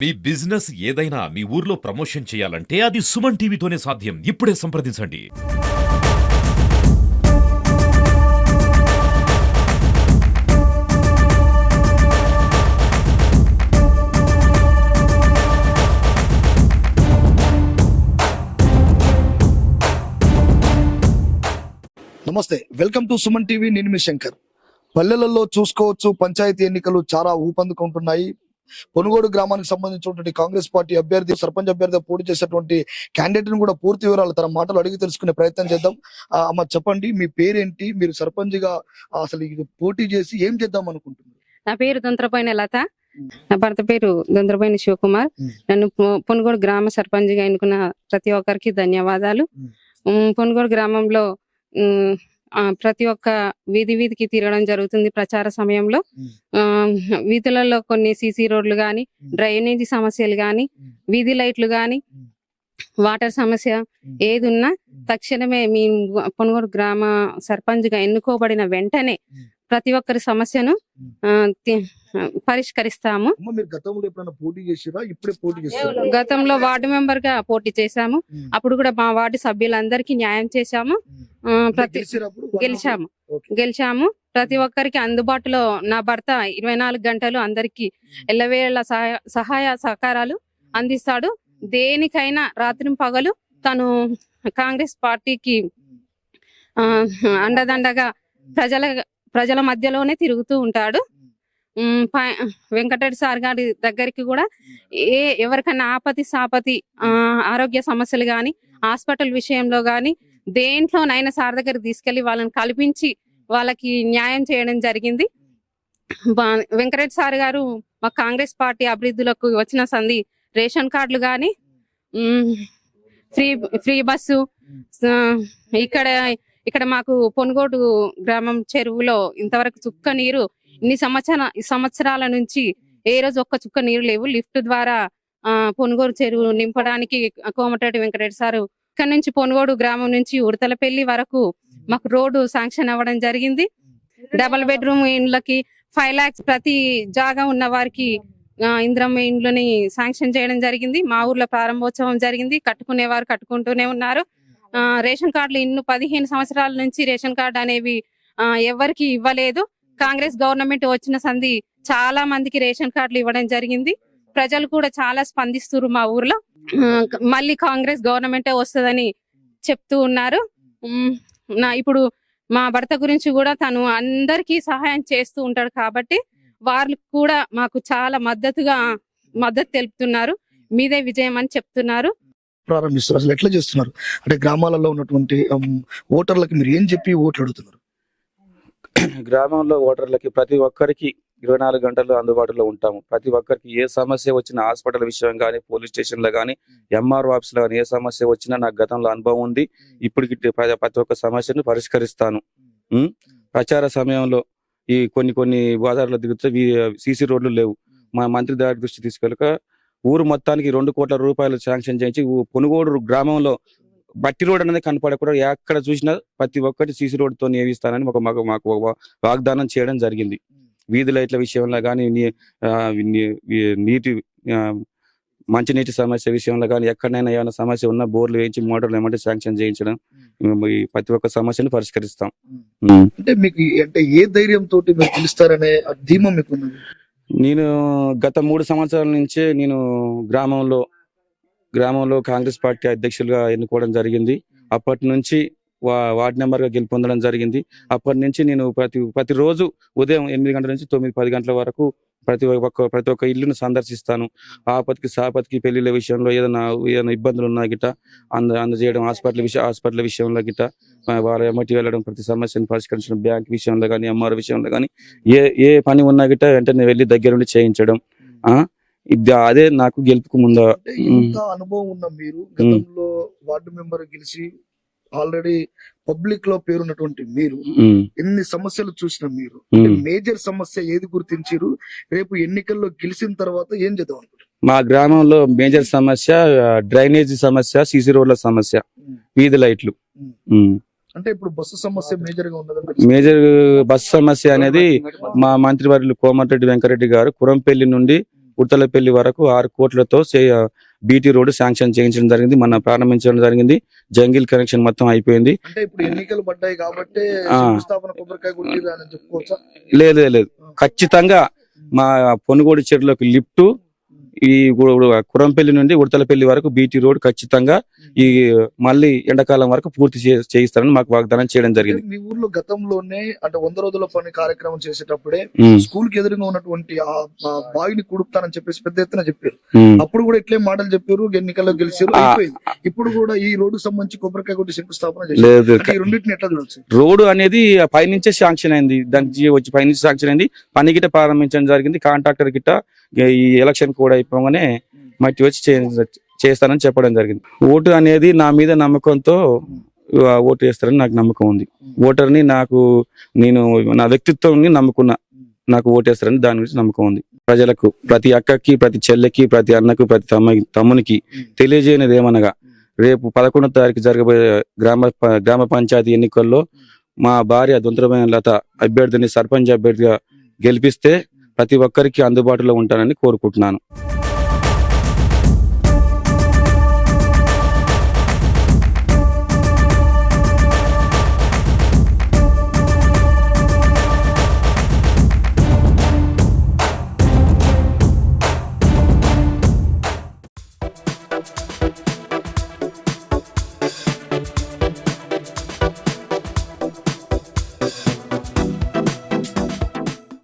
మీ business ఏదైనా మీ ఊర్లో promotion చేయాలంటే అది సుమన్ టీవీతోనే సాధ్యం. ఇప్పుడే సంప్రదించండి. నమస్తే, వెల్కమ్ టు సుమన్ టీవీ. నేను మీ శంకర్. పల్లెలలో చూసుకోవచ్చు, పంచాయతీ ఎన్నికలు చాలా ఊపందుకుంటున్నాయి. పొనుగోడు గ్రామానికి సంబంధించినటువంటి కాంగ్రెస్ పార్టీ అభ్యర్థి, సర్పంచ్ అభ్యర్థిగా పోటీ చేసేటువంటి క్యాండిడేట్ ని కూడా పూర్తి వివరాలు తన మాటలు అడిగి తెలుసుకునే ప్రయత్నం చేద్దాం. అమ్మ, చెప్పండి, మీ పేరేంటి? మీరు సర్పంచ్ గా అసలు ఇది పోటీ చేసి ఏం చేద్దాం అనుకుంటున్నారు? నా పేరు దొంతరపోయిన లత. నా భర్త పేరు దొంతరపోయిన శివకుమార్. నన్ను పొనుగోడు గ్రామ సర్పంచ్ గా ఎన్నుకున్న ప్రతి ఒక్కరికి ధన్యవాదాలు. పొనుగోడు గ్రామంలో ప్రతి ఒక్క వీధికి తిరగడం జరుగుతుంది. ప్రచార సమయంలో వీధులలో కొన్ని సీసీ రోడ్లు గాని, డ్రైనేజీ సమస్యలు గాని, వీధి లైట్లు గాని, వాటర్ సమస్య ఏది ఉన్నా తక్షణమే మీ పొనుగోడు గ్రామ సర్పంచ్ గా ఎన్నుకోబడిన వెంటనే ప్రతి ఒక్కరి సమస్యను పరిష్కరిస్తాము. గతంలో వార్డు మెంబర్ గా పోటీ అప్పుడు కూడా మా వార్డు సభ్యులందరికీ న్యాయం చేశాము. గెలిచాము. ప్రతి ఒక్కరికి అందుబాటులో నా భర్త 24 గంటలు అందరికి ఎల్లవేళ సహాయ సహకారాలు అందిస్తాడు. దేనికైనా రాత్రి పగలు తను కాంగ్రెస్ పార్టీకి అండదండగా ప్రజల మధ్యలోనే తిరుగుతూ ఉంటాడు. వెంకటరెడ్డి సార్ గారి దగ్గరికి కూడా ఎవరికైనా ఆపతి సాపతి ఆరోగ్య సమస్యలు గాని, హాస్పిటల్ విషయంలో గాని, దేంట్లోనైనా సార్ దగ్గర తీసుకెళ్లి వాళ్ళని కల్పించి వాళ్ళకి న్యాయం చేయడం జరిగింది. వెంకటరెడ్డి సార్ గారు మా కాంగ్రెస్ పార్టీ అభివృద్ధులకు వచ్చిన సంధి రేషన్ కార్డులు గాని, ఫ్రీ బస్సు, ఇక్కడ మాకు పొనుగోడు గ్రామం చెరువులో ఇంతవరకు చుక్క నీరు ఇన్ని సంవత్సరాల నుంచి ఏ రోజు ఒక్క చుక్క నీరు లేవు. లిఫ్ట్ ద్వారా పొనుగోడు చెరువు నింపడానికి కోమటిరెడ్డి వెంకటరెడ్డి సారు ఇక్కడ నుంచి పొనుగోడు గ్రామం నుంచి ఉడతలపల్లి వరకు మాకు రోడ్డు శాంక్షన్ అవ్వడం జరిగింది. డబుల్ బెడ్రూమ్ ఇండ్లకి 5 lakhs ప్రతి జాగా ఉన్న వారికి ఇంద్రమ్మ ఇండ్లని శాంక్షన్ చేయడం జరిగింది. మా ఊర్లో ప్రారంభోత్సవం జరిగింది. కట్టుకునేవారు కట్టుకుంటూనే ఉన్నారు. రేషన్ కార్డులు 15 సంవత్సరాల నుంచి రేషన్ కార్డు అనేవి ఎవరికి ఇవ్వలేదు. కాంగ్రెస్ గవర్నమెంట్ వచ్చిన సంధి చాలా మందికి రేషన్ కార్డులు ఇవ్వడం జరిగింది. ప్రజలు కూడా చాలా స్పందిస్తున్నారు. మా ఊర్లో మళ్ళీ కాంగ్రెస్ గవర్నమెంటే వస్తుందని చెప్తూ ఉన్నారు. ఇప్పుడు మా భర్త గురించి కూడా తను అందరికీ సహాయం చేస్తూ ఉంటాడు కాబట్టి వాళ్ళు కూడా మాకు చాలా మద్దతు తెలుపుతున్నారు. మీదే విజయం అని చెప్తున్నారు. ప్రారంభిస్తారు అసలు ఎట్లా చేస్తున్నారు అంటే గ్రామాలలో ఉన్నటువంటి ఓటర్లకి మీరు ఏం చెప్పి ఓట్లు అడుగుతున్నారు? గ్రామంలో ఓటర్లకి ప్రతి ఒక్కరికి 24 గంటలు అందుబాటులో ఉంటాము. ప్రతి ఒక్కరికి ఏ సమస్య వచ్చినా, హాస్పిటల్ విషయం కానీ, పోలీస్ స్టేషన్ లో కానీ, ఎంఆర్ఓ ఆఫీస్ లో కానీ ఏ సమస్య వచ్చినా నాకు గతంలో అనుభవం ఉంది. ఇప్పటికి ప్రతి ఒక్క సమస్యను పరిష్కరిస్తాను. ప్రచార సమయంలో ఈ కొన్ని గోదావరిలో దిగుతూ సీసీ రోడ్లు లేవు. మా మంత్రి గారి దృష్టి తీసుకెళ్ళక ఊరు మొత్తానికి 2 కోట్ల రూపాయలు శాంక్షన్ చేయించి పొనుగోడు గ్రామంలో బట్టి రోడ్ అనేది కనపడకుండా ఎక్కడ చూసినా ప్రతి ఒక్కటి సీసీ రోడ్ తో నియమిస్తానని మాకు వాగ్దానం చేయడం జరిగింది. వీధి లైట్ల విషయంలో కానీ, మంచినీటి సమస్య విషయంలో కానీ, ఎక్కడైనా ఏమైనా సమస్య ఉన్నా బోర్లు వేయించి మోటార్లు ఏమంటే శాంక్షన్ చేయించడం, ప్రతి ఒక్క సమస్యను పరిష్కరిస్తాం. అంటే మీకు అంటే ఏ ధైర్యంతో మీరు పిలుస్తారనే ధీమా మీకు ఉన్నది? నేను గత 3 సంవత్సరాల నుంచే నేను గ్రామంలో కాంగ్రెస్ పార్టీ అధ్యక్షులుగా ఎన్నుకోవడం జరిగింది. అప్పటి నుంచి వార్డు మెంబర్ గా గెలుపొందడం జరిగింది. అప్పటి నుంచి నేను ప్రతిరోజు ఉదయం 8 గంటల నుంచి 9-10 గంటల వరకు ప్రతి ఒక్క ఇల్లును సందర్శిస్తాను. ఆపత్తికి సాపత్తికి పెళ్లిళ్ళ విషయంలో ఏదైనా ఇబ్బందులు ఉన్నా గిట్ట అందజేయడం, హాస్పిటల్ విషయంలో గిట్ట వాళ్ళ ఎమ్మటి వెళ్ళడం, ప్రతి సమస్యను పరిష్కరించడం, బ్యాంక్ విషయంలో కానీ, ఎంఆర్ విషయంలో కానీ ఏ పని ఉన్నా గిట్ట వెంటనే వెళ్ళి దగ్గరుండి చేయించడం. అదే నాకు గెలుపుకు ముందు అనుభవం ఉన్న మీరు గతంలో వార్డు మెంబర్ గెలిచి ఆల్రెడీ పబ్లిక్ లో పేరున్నటువంటి మీరు ఎన్ని సమస్యలు చూసిన మీరు మేజర్ సమస్య ఏది గుర్తించారు? రేపు ఎన్నికల్లో గెలిచిన తర్వాత ఏం చేద్దాం అనుకుంటారు? మా గ్రామంలో మేజర్ సమస్య డ్రైనేజీ సమస్య, సీసీ రోడ్ల సమస్య, వీధి లైట్లు. అంటే ఇప్పుడు బస్సు సమస్య మేజర్ గా ఉన్నది. మేజర్ బస్సు సమస్య అనేది మా మంత్రివర్యులు కోమటిరెడ్డి వెంకరెడ్డి గారు కురంపల్లి నుండి ఉడతలపల్లి వరకు 6 కోట్లతో బీటీ రోడ్డు శాంక్షన్ చేయించడం జరిగింది, మన ప్రారంభించడం జరిగింది. జంగిల్ కనెక్షన్ మొత్తం అయిపోయింది. అంటే ఇప్పుడు ఎన్నికలు పడ్డాయి కాబట్టి ఆ. శంకుస్థాపన కొబ్బరికాయ కొట్టిర్రు అని చెప్పుకోవచ్చా? లేదు ఖచ్చితంగా మా పొనుగోడు చెరువులోకి లిఫ్ట్, ఈ కురంపల్లి నుండి ఉడతలపల్లి వరకు బీటీ రోడ్ ఖచ్చితంగా ఈ మళ్ళీ ఎండాకాలం వరకు పూర్తి చేయిస్తారని మాకు వాగ్దానం చేయడం జరిగింది. మీ ఊర్లో గతంలోనే అంటే 100 రోజుల పని కార్యక్రమం చేసేటప్పుడే ఉమ్, స్కూల్ కి ఎదురుగా ఉన్నటువంటి ఆ బావిని కుడుపుతానని చెప్పేసి పెద్ద ఎత్తున చెప్పారు. ఉమ్. అప్పుడు కూడా ఇట్లే మాటలు చెప్పారు, ఎన్నికల్లో గెలిచారు, ఆ. అయిపోయింది. ఇప్పుడు కూడా ఈ రోడ్డు సంబంధించి కొబ్బరికాయ కొట్టి శంకుస్థాపన చేశారు. లేదు అంటే ఈ రెండింటిని ఎట్లా చూడొచ్చు? రోడ్డు అనేది పైనుంచే శాంక్షన్ అయింది, దానికి వచ్చి పైనుంచి శాంక్షన్ అయింది, పని గిట్ట ప్రారంభించడం జరిగింది. కాంట్రాక్టర్ గిట్ట ఈ ఎలక్షన్ కూడా అయిపోగానే మట్టి వచ్చి చేస్తానని చెప్పడం జరిగింది. ఓటు అనేది నా మీద నమ్మకంతో ఓటు వేస్తారని నాకు నమ్మకం ఉంది. ఓటర్ని నేను నా వ్యక్తిత్వాన్ని నమ్ముకున్నా, నాకు ఓటేస్తారని దాని గురించి నమ్మకం ఉంది. ప్రజలకు, ప్రతి అక్కకి, ప్రతి చెల్లెకి, ప్రతి అన్నకు, ప్రతి తమ్మునికి తెలియజేయనిది ఏమనగా, రేపు 11వ తారీఖు జరగబోయే గ్రామ పంచాయతీ ఎన్నికల్లో మా భార్య దొంతరమైన లత అభ్యర్థిని సర్పంచ్ అభ్యర్థిగా గెలిపిస్తే ప్రతి ఒక్కరికి అందుబాటులో ఉంటానని కోరుకుంటున్నాను.